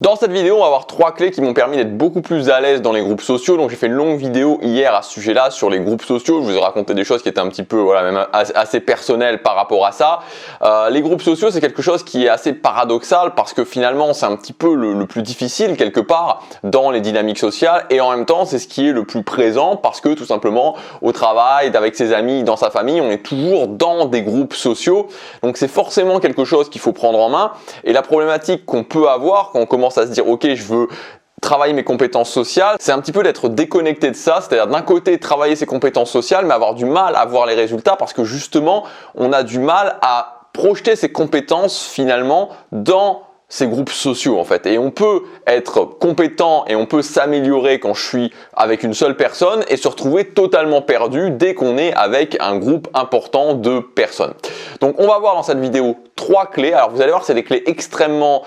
Dans cette vidéo, on va voir 3 clés qui m'ont permis d'être beaucoup plus à l'aise dans les groupes sociaux. Donc j'ai fait une longue vidéo hier à ce sujet-là sur les groupes sociaux. Je vous ai raconté des choses qui étaient un petit peu, voilà, même assez personnelles par rapport à ça. Les groupes sociaux, c'est quelque chose qui est assez paradoxal parce que finalement, c'est un petit peu le plus difficile quelque part dans les dynamiques sociales et en même temps, c'est ce qui est le plus présent parce que tout simplement, au travail, avec ses amis, dans sa famille, on est toujours dans des groupes sociaux. Donc c'est forcément quelque chose qu'il faut prendre en main. Et la problématique qu'on peut avoir quand on commence à se dire ok, je veux travailler mes compétences sociales, c'est un petit peu d'être déconnecté de ça, c'est-à-dire d'un côté travailler ses compétences sociales mais avoir du mal à voir les résultats parce que justement on a du mal à projeter ses compétences finalement dans ces groupes sociaux en fait. Et on peut être compétent et on peut s'améliorer quand je suis avec une seule personne et se retrouver totalement perdu dès qu'on est avec un groupe important de personnes. Donc on va voir dans cette vidéo 3 clés. Alors vous allez voir, c'est des clés extrêmement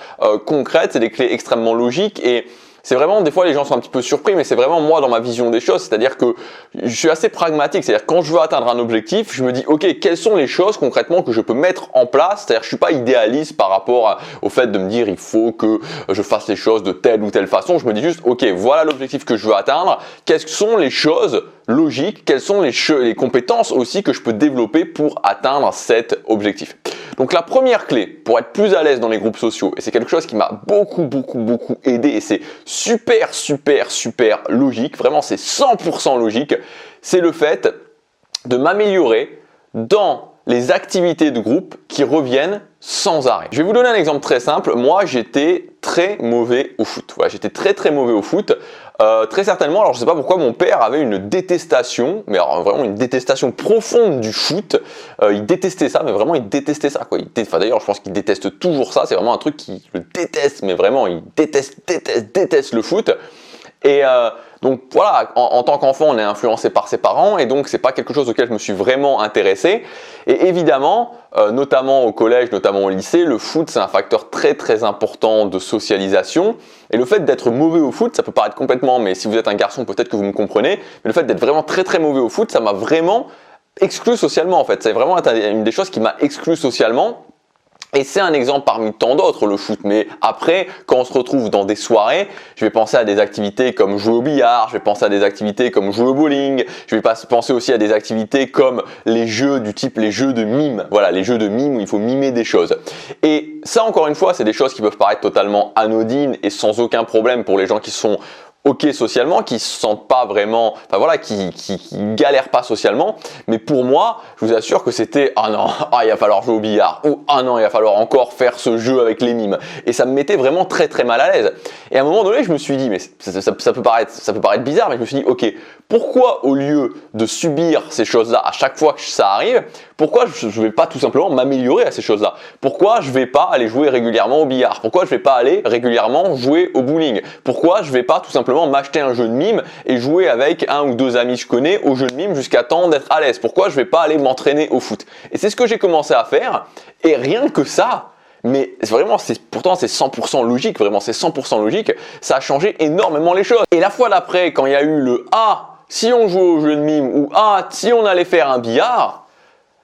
concrètes, c'est des clés extrêmement logiques et c'est vraiment, des fois les gens sont un petit peu surpris, mais c'est vraiment moi dans ma vision des choses, c'est-à-dire que je suis assez pragmatique, c'est-à-dire quand je veux atteindre un objectif, je me dis ok, quelles sont les choses concrètement que je peux mettre en place, c'est-à-dire que je suis pas idéaliste par rapport au fait de me dire il faut que je fasse les choses de telle ou telle façon, je me dis juste ok, voilà l'objectif que je veux atteindre, quelles sont les choses logiques, quelles sont les compétences aussi que je peux développer pour atteindre cet objectif. Donc la première clé pour être plus à l'aise dans les groupes sociaux, et c'est quelque chose qui m'a beaucoup aidé et c'est super logique, vraiment c'est 100% logique, c'est le fait de m'améliorer dans les activités de groupe qui reviennent sans arrêt. Je vais vous donner un exemple très simple. Moi, j'étais très mauvais au foot. Voilà, j'étais très mauvais au foot. Très certainement, alors je sais pas pourquoi mon père avait une détestation, mais alors vraiment une détestation profonde du foot. Il détestait ça, mais vraiment il détestait ça quoi. Enfin d'ailleurs, je pense qu'il déteste toujours ça. C'est vraiment un truc qu'il déteste, mais vraiment il déteste le foot. Et donc voilà, en tant qu'enfant, on est influencé par ses parents et donc c'est pas quelque chose auquel je me suis vraiment intéressé. Et évidemment, notamment au collège, notamment au lycée, le foot c'est un facteur très important de socialisation. Et le fait d'être mauvais au foot, ça peut paraître complètement, mais si vous êtes un garçon, peut-être que vous me comprenez, mais le fait d'être vraiment très mauvais au foot, ça m'a vraiment exclu socialement en fait. C'est vraiment une des choses qui m'a exclu socialement. Et c'est un exemple parmi tant d'autres, le foot. Mais après, quand on se retrouve dans des soirées, je vais penser à des activités comme jouer au billard, je vais penser à des activités comme jouer au bowling, je vais penser aussi à des activités comme les jeux du type les jeux de mime. Voilà, les jeux de mime où il faut mimer des choses. Et ça, encore une fois, c'est des choses qui peuvent paraître totalement anodines et sans aucun problème pour les gens qui sont ok socialement, qui se sentent pas vraiment, enfin voilà, qui galèrent pas socialement, mais pour moi, je vous assure que c'était ah non, il va falloir jouer au billard, ou ah non, il va falloir encore faire ce jeu avec les mimes, et ça me mettait vraiment très mal à l'aise. Et à un moment donné, je me suis dit, mais ça peut paraître bizarre, mais je me suis dit, ok, pourquoi au lieu de subir ces choses-là à chaque fois que ça arrive, pourquoi je ne vais pas tout simplement m'améliorer à ces choses-là? Pourquoi je ne vais pas aller jouer régulièrement au billard? Pourquoi je ne vais pas aller régulièrement jouer au bowling? Pourquoi je ne vais pas tout simplement m'acheter un jeu de mime et jouer avec un ou deux amis que je connais au jeu de mime jusqu'à temps d'être à l'aise? Pourquoi je ne vais pas aller m'entraîner au foot? Et c'est ce que j'ai commencé à faire et rien que ça, mais vraiment, pourtant c'est 100% logique, vraiment c'est 100% logique, ça a changé énormément les choses. Et la fois d'après, quand il y a eu le « Ah, si on jouait au jeu de mime » ou « Ah, si on allait faire un billard »,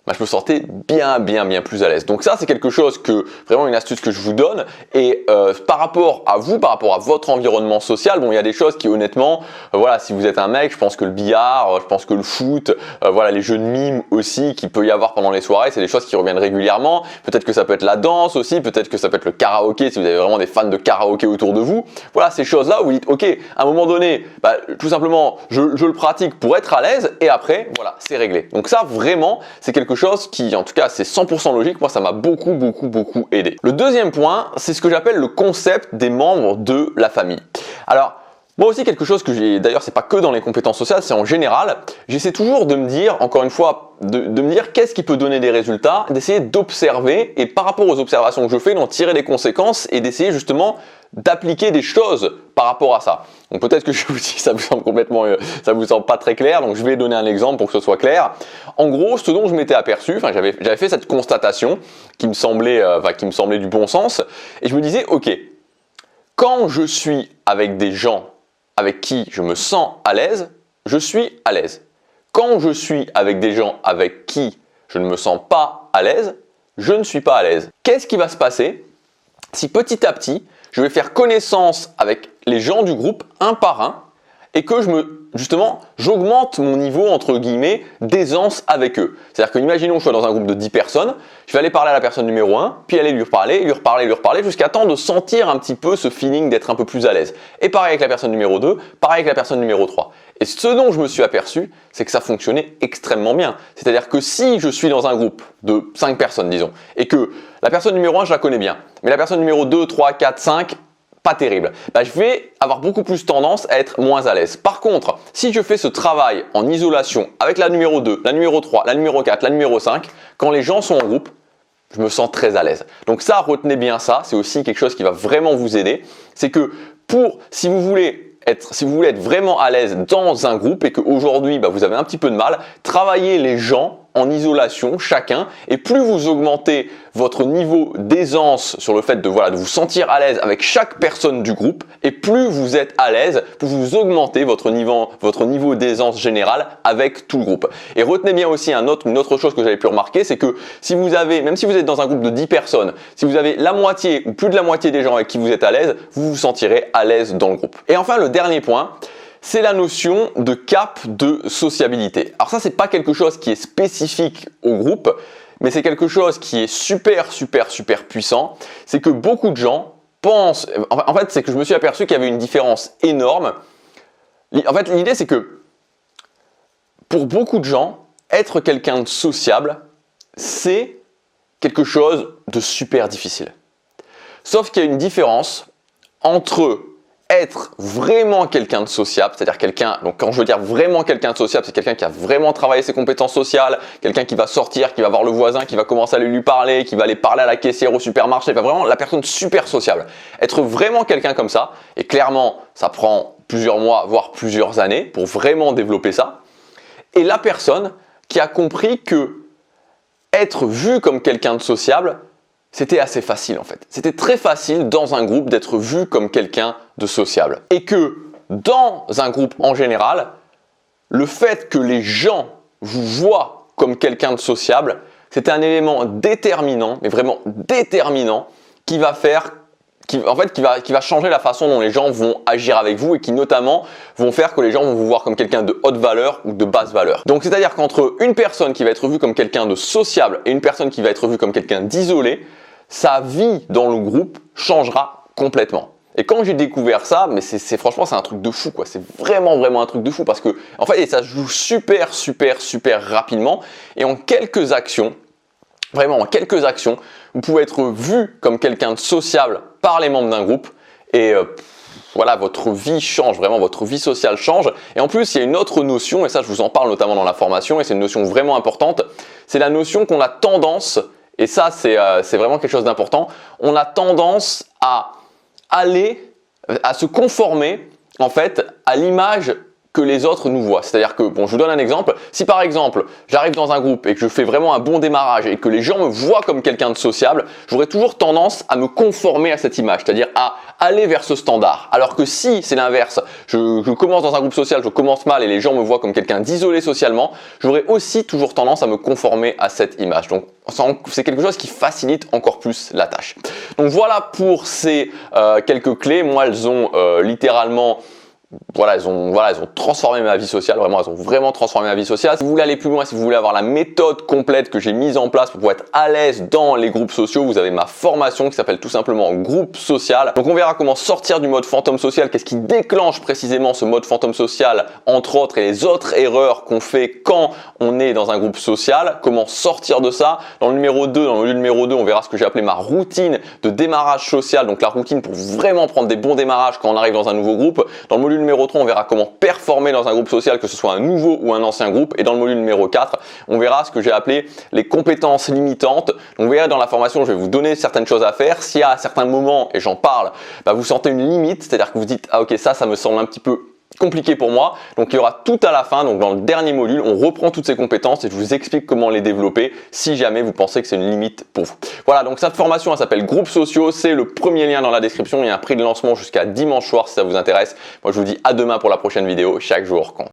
bah, je me sentais bien plus à l'aise. Donc ça, c'est quelque chose que, vraiment une astuce que je vous donne. Et par rapport à vous, par rapport à votre environnement social, bon, il y a des choses qui honnêtement, voilà, si vous êtes un mec, je pense que le billard, je pense que le foot, voilà, les jeux de mime aussi qu'il peut y avoir pendant les soirées, c'est des choses qui reviennent régulièrement. Peut-être que ça peut être la danse aussi, peut-être que ça peut être le karaoké si vous avez vraiment des fans de karaoké autour de vous. Voilà, ces choses-là où vous dites, ok, à un moment donné, bah, tout simplement, je le pratique pour être à l'aise et après, voilà, c'est réglé. Donc ça, vraiment, c'est quelque chose qui, en tout cas, c'est 100% logique. Moi, ça m'a beaucoup aidé. Le deuxième point, c'est ce que j'appelle le concept des membres de la famille. Alors, moi aussi, quelque chose que j'ai, d'ailleurs, c'est pas que dans les compétences sociales, c'est en général, j'essaie toujours de me dire, encore une fois, de me dire qu'est-ce qui peut donner des résultats, d'essayer d'observer et par rapport aux observations que je fais, d'en tirer les conséquences et d'essayer justement d'appliquer des choses par rapport à ça. Donc peut-être que je vous dis ça vous semble complètement, ça vous semble pas très clair, donc je vais donner un exemple pour que ce soit clair. En gros, ce dont je m'étais aperçu, enfin j'avais fait cette constatation qui me semblait du bon sens, et je me disais ok, quand je suis avec des gens avec qui je me sens à l'aise, je suis à l'aise. Quand je suis avec des gens avec qui je ne me sens pas à l'aise, je ne suis pas à l'aise. Qu'est-ce qui va se passer si petit à petit, je vais faire connaissance avec les gens du groupe un par un et que j'augmente mon niveau, entre guillemets, d'aisance avec eux. C'est-à-dire que, imaginons que je sois dans un groupe de 10 personnes, je vais aller parler à la personne numéro 1, puis aller lui reparler, jusqu'à temps de sentir un petit peu ce feeling d'être un peu plus à l'aise. Et pareil avec la personne numéro 2, pareil avec la personne numéro 3. Et ce dont je me suis aperçu, c'est que ça fonctionnait extrêmement bien. C'est-à-dire que si je suis dans un groupe de 5 personnes, disons, et que la personne numéro 1, je la connais bien, mais la personne numéro 2, 3, 4, 5, pas terrible, je vais avoir beaucoup plus tendance à être moins à l'aise. Par contre, si je fais ce travail en isolation avec la numéro 2, la numéro 3, la numéro 4, la numéro 5, quand les gens sont en groupe, je me sens très à l'aise. Donc ça, retenez bien ça, c'est aussi quelque chose qui va vraiment vous aider. C'est que si vous voulez être vraiment à l'aise dans un groupe et qu'aujourd'hui vous avez un petit peu de mal, travaillez les gens en isolation chacun, et plus vous augmentez votre niveau d'aisance sur le fait de vous sentir à l'aise avec chaque personne du groupe, et plus vous êtes à l'aise, plus vous augmentez votre niveau d'aisance général avec tout le groupe. Et retenez bien aussi une autre chose que j'avais pu remarquer, c'est que même si vous êtes dans un groupe de 10 personnes, si vous avez la moitié ou plus de la moitié des gens avec qui vous êtes à l'aise, vous vous sentirez à l'aise dans le groupe. Et enfin, le dernier point, c'est la notion de cap de sociabilité. Alors ça, c'est pas quelque chose qui est spécifique au groupe, mais c'est quelque chose qui est super puissant. C'est que beaucoup de gens pensent, en fait, c'est que je me suis aperçu qu'il y avait une différence énorme. En fait, l'idée, c'est que pour beaucoup de gens, être quelqu'un de sociable, c'est quelque chose de super difficile. Sauf qu'il y a une différence entre être vraiment quelqu'un de sociable, c'est-à-dire donc quand je veux dire vraiment quelqu'un de sociable, c'est quelqu'un qui a vraiment travaillé ses compétences sociales, quelqu'un qui va sortir, qui va voir le voisin, qui va commencer à lui parler, qui va aller parler à la caissière au supermarché, vraiment la personne super sociable. Être vraiment quelqu'un comme ça, et clairement ça prend plusieurs mois, voire plusieurs années pour vraiment développer ça, et la personne qui a compris que être vu comme quelqu'un de sociable, c'était assez facile en fait. C'était très facile dans un groupe d'être vu comme quelqu'un de sociable. Et que dans un groupe en général, le fait que les gens vous voient comme quelqu'un de sociable, c'est un élément déterminant, mais vraiment déterminant, qui va changer la façon dont les gens vont agir avec vous et qui notamment vont faire que les gens vont vous voir comme quelqu'un de haute valeur ou de basse valeur. Donc c'est-à-dire qu'entre une personne qui va être vue comme quelqu'un de sociable et une personne qui va être vue comme quelqu'un d'isolé, sa vie dans le groupe changera complètement. Et quand j'ai découvert ça, mais franchement c'est un truc de fou quoi. C'est vraiment un truc de fou parce que en fait ça se joue super rapidement et en quelques actions. Vraiment, en quelques actions, vous pouvez être vu comme quelqu'un de sociable par les membres d'un groupe et votre vie change, vraiment votre vie sociale change. Et en plus, il y a une autre notion, et ça je vous en parle notamment dans la formation, et c'est une notion vraiment importante, c'est la notion qu'on a tendance, et ça c'est vraiment quelque chose d'important, on a tendance à se conformer en fait à l'image que les autres nous voient. C'est-à-dire que, je vous donne un exemple, si par exemple j'arrive dans un groupe et que je fais vraiment un bon démarrage et que les gens me voient comme quelqu'un de sociable, j'aurai toujours tendance à me conformer à cette image, c'est-à-dire à aller vers ce standard. Alors que si c'est l'inverse, je commence dans un groupe social, je commence mal et les gens me voient comme quelqu'un d'isolé socialement, j'aurai aussi toujours tendance à me conformer à cette image. Donc c'est quelque chose qui facilite encore plus la tâche. Donc voilà pour ces quelques clés. Moi, elles ont littéralement elles ont transformé ma vie sociale, elles ont vraiment transformé ma vie sociale. Si vous voulez aller plus loin, si vous voulez avoir la méthode complète que j'ai mise en place pour pouvoir être à l'aise dans les groupes sociaux, vous avez ma formation qui s'appelle tout simplement Groupe Social. Donc on verra comment sortir du mode fantôme social, qu'est-ce qui déclenche précisément ce mode fantôme social, entre autres, et les autres erreurs qu'on fait quand on est dans un groupe social, comment sortir de ça. Dans le module numéro 2, on verra ce que j'ai appelé ma routine de démarrage social, donc la routine pour vraiment prendre des bons démarrages quand on arrive dans un nouveau groupe. Dans le module numéro 3, on verra comment performer dans un groupe social, que ce soit un nouveau ou un ancien groupe. Et dans le module numéro 4, on verra ce que j'ai appelé les compétences limitantes. Donc, vous verrez dans la formation, je vais vous donner certaines choses à faire. Si à certains moments, et j'en parle, vous sentez une limite, c'est-à-dire que vous dites « Ah ok, ça me semble un petit peu compliqué pour moi », donc il y aura tout à la fin, donc dans le dernier module, on reprend toutes ces compétences et je vous explique comment les développer si jamais vous pensez que c'est une limite pour vous. Voilà, donc cette formation elle s'appelle Groupes Sociaux, c'est le premier lien dans la description, il y a un prix de lancement jusqu'à dimanche soir si ça vous intéresse. Moi je vous dis à demain pour la prochaine vidéo, chaque jour compte.